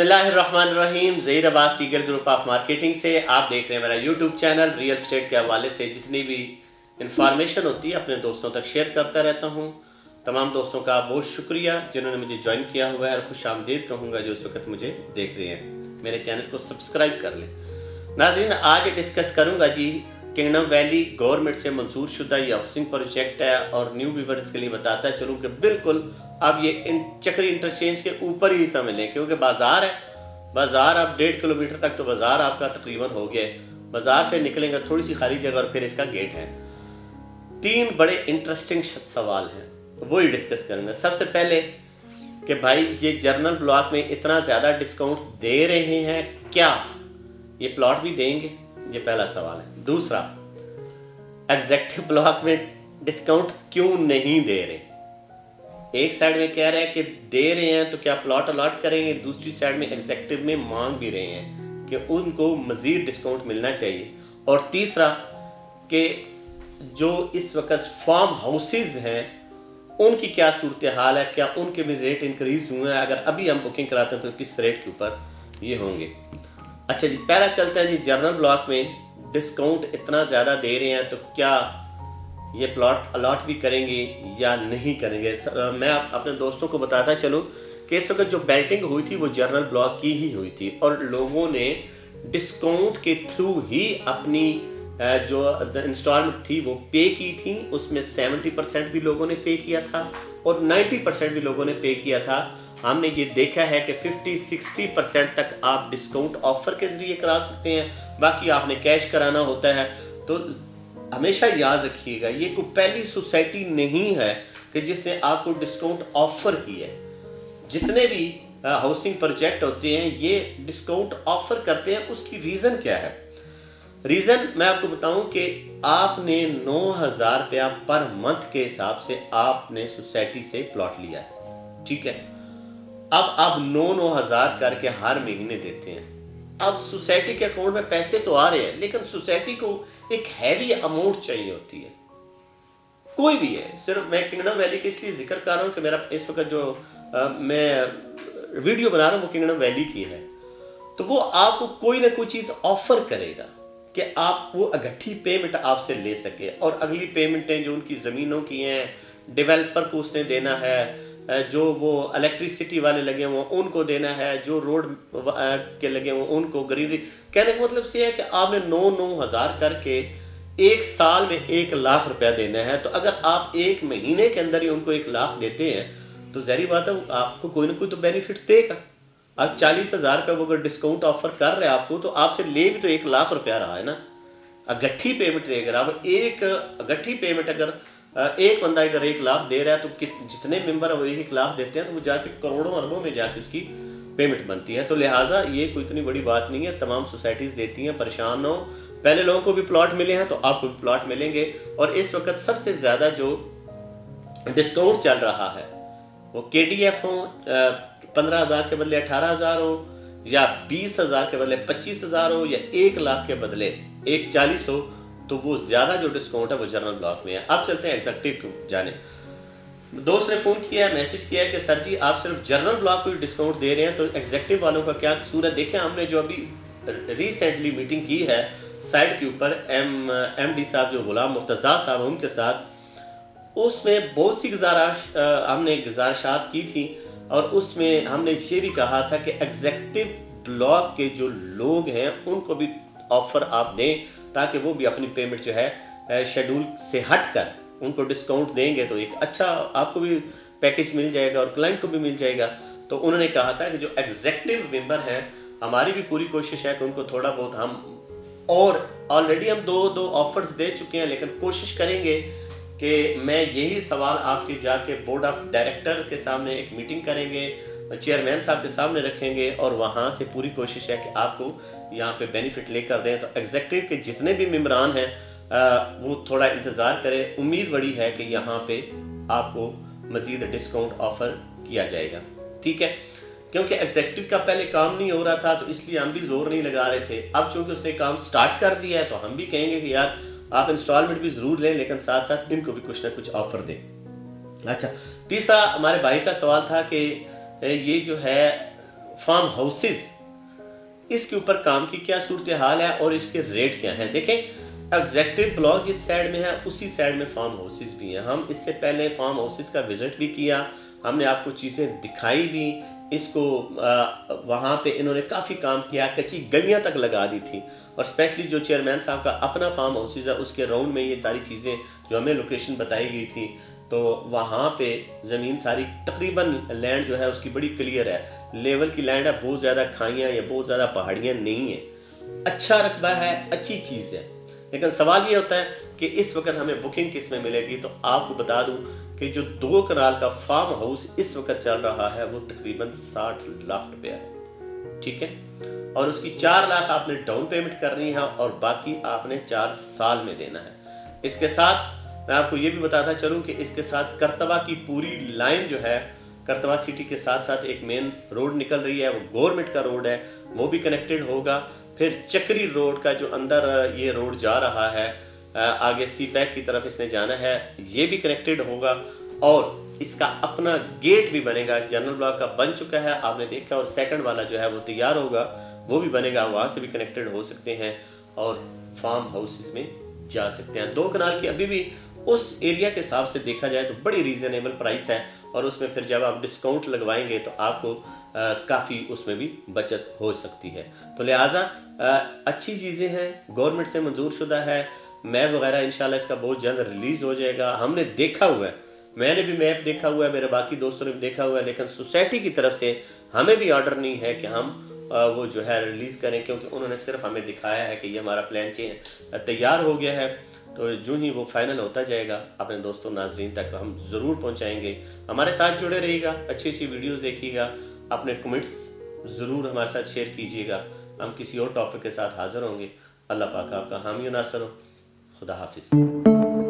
बिस्मिल्लाहिर्रहमानिर्रहीम। Zaheer Abbas eagle group of marketing से आप देख रहे हैं मेरा यूट्यूब चैनल। रियल एस्टेट के हवाले से जितनी भी इंफॉर्मेशन होती है अपने दोस्तों तक शेयर करता रहता हूँ। तमाम दोस्तों का बहुत शुक्रिया जिन्होंने मुझे ज्वाइन किया हुआ है और खुश आमदीद कहूँगा जो इस वक्त मुझे देख रहे हैं। मेरे चैनल को सब्सक्राइब कर लें। नाज़रीन, आज डिस्कस करूँगा जी किंगडम वैली गवर्नमेंट से मंजूर शुदा ये हाउसिंग प्रोजेक्ट है और न्यू व्यूवर्स के लिए बताता चलूँ कि बिल्कुल अब ये चक्री इंटरचेंज के ऊपर ही समझ लें, क्योंकि बाज़ार है। बाज़ार अब 1.5 किलोमीटर तक तो बाज़ार आपका तकरीबन हो गया है। बाज़ार से निकलेंगे थोड़ी सी खाली जगह और फिर इसका गेट है। 3 बड़े इंटरेस्टिंग सवाल हैं, वही डिस्कस करूँगा। सबसे पहले कि भाई ये जर्नल ब्लॉक में इतना ज़्यादा डिस्काउंट दे रहे हैं, क्या ये प्लॉट भी देंगे? ये पहला सवाल है। दूसरा, एग्जेक्टिव ब्लॉक में डिस्काउंट क्यों नहीं दे रहे? एक साइड में कह रहे हैं कि दे रहे हैं तो क्या प्लॉट अलॉट करेंगे, दूसरी साइड में एग्जेक्टिव में मांग भी रहे हैं कि उनको मजीद डिस्काउंट मिलना चाहिए। और तीसरा कि जो इस वक्त फार्म हाउसेज हैं उनकी क्या सूरत हाल है, क्या उनके भी रेट इंक्रीज हुए हैं? अगर अभी हम बुकिंग कराते हैं तो किस रेट के ऊपर ये होंगे? अच्छा जी, पहला चलता है जी, जर्नल ब्लॉक में डिस्काउंट इतना ज़्यादा दे रहे हैं तो क्या ये प्लॉट अलॉट भी करेंगे या नहीं करेंगे? मैं अपने दोस्तों को बताता चलूँ कि इस वक्त जो बेल्टिंग हुई थी वो जर्नल ब्लॉक की ही हुई थी और लोगों ने डिस्काउंट के थ्रू ही अपनी जो इंस्टॉलमेंट थी वो पे की थी। उसमें 70% भी लोगों ने पे किया था और 90% भी लोगों ने पे किया था। हमने ये देखा है कि 50-60% तक आप डिस्काउंट ऑफर के ज़रिए करा सकते हैं, बाकी आपने कैश कराना होता है। तो हमेशा याद रखिएगा, ये कोई पहली सोसाइटी नहीं है कि जिसने आपको डिस्काउंट ऑफर किया है। जितने भी हाउसिंग प्रोजेक्ट होते हैं ये डिस्काउंट ऑफर करते हैं। उसकी रीज़न क्या है? रीज़न मैं आपको बताऊं कि आपने 9,000 रुपया पर मंथ के हिसाब से आपने सोसाइटी से प्लॉट लिया है, ठीक है। अब आप 9,000 करके हर महीने देते हैं। अब सोसाइटी के अकाउंट में पैसे तो आ रहे हैं, लेकिन सोसाइटी को एक हैवी अमाउंट चाहिए होती है, कोई भी है। सिर्फ मैं किंगडम वैली के इसलिए जिक्र कर रहा हूँ कि मेरा इस वक्त जो मैं वीडियो बना रहा हूँ वो किंगडम वैली की है। तो वो आपको कोई ना कोई चीज़ ऑफर करेगा कि आप वो इकट्ठी पेमेंट आपसे ले सके और अगली पेमेंटें जो उनकी ज़मीनों की हैं डेवलपर को उसने देना है, जो वो इलेक्ट्रिसिटी वाले लगे हुए उनको देना है, जो रोड के लगे हुए उनको, ग्रीनरी। कहने का मतलब ये है कि आपने 9,000 करके एक साल में 1 लाख रुपया देना है। तो अगर आप एक महीने के अंदर ही उनको 1 लाख देते हैं तो ज़ाहिर बात है आपको कोई ना कोई तो बेनिफिट देगा। अब 40,000 रुपये वो अगर डिस्काउंट ऑफर कर रहे हैं आपको तो आपसे ले भी तो 1 लाख रुपया रहा है ना। अगट्ठी पेमेंट देगा। अब एक अगट्ठी पेमेंट अगर एक बंदा अगर 1 लाख दे रहा है तो जितने मेंबर वो 1 लाख देते हैं तो वो जाके करोड़ों अरबों में जाके उसकी पेमेंट बनती है। तो लिहाजा ये कोई इतनी बड़ी बात नहीं है, तमाम सोसाइटीज़ देती हैं। परेशान हो, पहले लोगों को भी प्लॉट मिले हैं तो आपको भी प्लॉट मिलेंगे। और इस वक्त सबसे ज़्यादा जो डिस्काउंट चल रहा है वो KDF हो, 15,000 के बदले 18,000 हो, या 20,000 के बदले 25,000 हो, या 1 लाख के बदले 140 हो, तो वो ज़्यादा जो डिस्काउंट है वो जर्नल ब्लॉक में है। अब चलते हैं एग्जेक्टिव को जाने। दोस्त ने फ़ोन किया है, मैसेज किया है कि सर जी आप सिर्फ जर्नल ब्लॉक को डिस्काउंट दे रहे हैं तो एग्जेक्टिव वालों का क्या कसूर है? देखें, हमने जो अभी रिसेंटली मीटिंग की है साइड के ऊपर MD साहब जो गुलाम मुर्तज़ा साहब उनके साथ, उसमें बहुत सी हमने गुजारिशात की थी और उसमें हमने ये भी कहा था कि एग्जेक्टिव ब्लॉक के जो लोग हैं उनको भी ऑफ़र आप दें ताकि वो भी अपनी पेमेंट जो है शेड्यूल से हट कर उनको डिस्काउंट देंगे तो एक अच्छा आपको भी पैकेज मिल जाएगा और क्लाइंट को भी मिल जाएगा। तो उन्होंने कहा था कि जो एग्जेक्टिव मेंबर हैं हमारी भी पूरी कोशिश है कि उनको थोड़ा बहुत हम, और ऑलरेडी हम दो ऑफर्स दे चुके हैं, लेकिन कोशिश करेंगे कि मैं यही सवाल आपके जाके बोर्ड ऑफ डायरेक्टर के सामने एक मीटिंग करेंगे, चेयरमैन साहब के सामने रखेंगे और वहाँ से पूरी कोशिश है कि आपको यहाँ पे बेनिफिट लेकर दें। तो एग्जेक्टिव के जितने भी मेंबरान हैं वो थोड़ा इंतज़ार करें। उम्मीद बड़ी है कि यहाँ पे आपको मज़ीद डिस्काउंट ऑफ़र किया जाएगा, ठीक है। क्योंकि एग्जेक्टिव का पहले काम नहीं हो रहा था तो इसलिए हम भी जोर नहीं लगा रहे थे। अब चूँकि उसने काम स्टार्ट कर दिया है तो हम भी कहेंगे कि यार आप इंस्टॉलमेंट भी ज़रूर लें, लेकिन साथ साथ इनको भी कुछ ना कुछ ऑफ़र दें। अच्छा, तीसरा हमारे भाई का सवाल था कि ये जो है फार्म हाउसेस, इसके ऊपर काम की क्या सूरत हाल है और इसके रेट क्या हैं। देखें, एग्जेक्टिव ब्लॉक जिस साइड में है उसी साइड में फार्म हाउसेस भी हैं। हम इससे पहले फार्म हाउसेस का विजिट भी किया, हमने आपको चीज़ें दिखाई भी, इसको वहाँ पे इन्होंने काफ़ी काम किया, कच्ची गलियाँ तक लगा दी थी। और स्पेशली जो चेयरमैन साहब का अपना फार्म हाउसेस है उसके राउंड में ये सारी चीज़ें जो हमें लोकेशन बताई गई थी, तो वहाँ पे ज़मीन सारी तकरीबन लैंड जो है उसकी बड़ी क्लियर है, लेवल की लैंड है, बहुत ज़्यादा खाइयाँ या बहुत ज़्यादा पहाड़ियाँ नहीं है, अच्छा रकबा है, अच्छी चीज़ है। लेकिन सवाल ये होता है कि इस वक्त हमें बुकिंग किस में मिलेगी। तो आपको बता दूं कि जो 2 कनाल का फार्म हाउस इस वक्त चल रहा है वो तकरीबन 60 लाख रुपया है, ठीक है। और उसकी 4 लाख आपने डाउन पेमेंट करनी है और बाकी आपने 4 साल में देना है। इसके साथ मैं आपको ये भी बताता चलूँ कि इसके साथ करतबा की पूरी लाइन जो है, करतबा सिटी के साथ साथ एक मेन रोड निकल रही है, वो गवर्नमेंट का रोड है, वो भी कनेक्टेड होगा। फिर चक्री रोड का जो अंदर ये रोड जा रहा है, आगे सी पैक की तरफ इसने जाना है, ये भी कनेक्टेड होगा। और इसका अपना गेट भी बनेगा, जनरल ब्लॉक का बन चुका है आपने देखा, और सेकंड वाला जो है वो तैयार होगा, वो भी बनेगा, वहाँ से भी कनेक्टेड हो सकते हैं और फार्म हाउसेस में जा सकते हैं। 2 कनाल की अभी भी उस एरिया के हिसाब से देखा जाए तो बड़ी रीजनेबल प्राइस है, और उसमें फिर जब आप डिस्काउंट लगवाएंगे तो आपको काफ़ी उसमें भी बचत हो सकती है। तो लिहाजा अच्छी चीज़ें हैं, गवर्नमेंट से मंजूर शुदा है, मैप वगैरह इंशाल्लाह इसका बहुत जल्द रिलीज़ हो जाएगा। हमने देखा हुआ है, मैंने भी मैप देखा हुआ है, मेरे बाकी दोस्तों ने भी देखा हुआ है, लेकिन सोसाइटी की तरफ से हमें भी ऑर्डर नहीं है कि हम वो जो है रिलीज़ करें, क्योंकि उन्होंने सिर्फ हमें दिखाया है कि ये हमारा प्लान तैयार हो गया है। तो जो ही वो फाइनल होता जाएगा अपने दोस्तों नाजरीन तक हम ज़रूर पहुंचाएंगे। हमारे साथ जुड़े रहिएगा, अच्छी अच्छी वीडियोस देखिएगा, अपने कमेंट्स ज़रूर हमारे साथ शेयर कीजिएगा। हम किसी और टॉपिक के साथ हाज़िर होंगे। अल्लाह पाक आपका हामी नासर हो। खुदा हाफिज़।